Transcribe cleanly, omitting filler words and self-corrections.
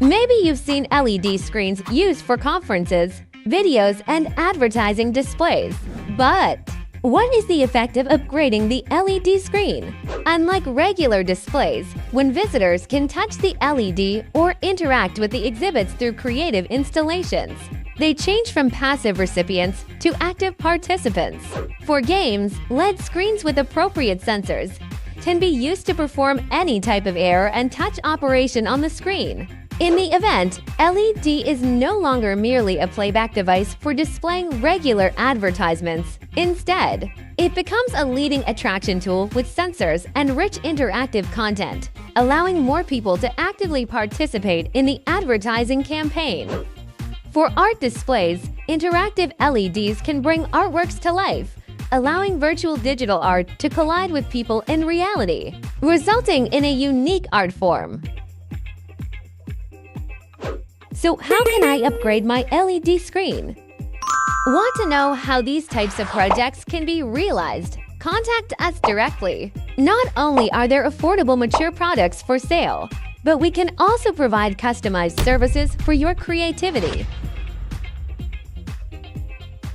Maybe you've seen LED screens used for conferences, videos, and advertising displays. But what is the effect of upgrading the LED screen? Unlike regular displays, when visitors can touch the LED or interact with the exhibits through creative installations, they change from passive recipients to active participants. For games, LED screens with appropriate sensors can be used to perform any type of air and touch operation on the screen. In the event, LED is no longer merely a playback device for displaying regular advertisements. Instead, it becomes a leading attraction tool with sensors and rich interactive content, allowing more people to actively participate in the advertising campaign. For art displays, interactive LEDs can bring artworks to life, allowing virtual digital art to collide with people in reality, resulting in a unique art form. So how can I upgrade my LED screen? Want to know how these types of projects can be realized? Contact us directly. Not only are there affordable mature products for sale, but we can also provide customized services for your creativity.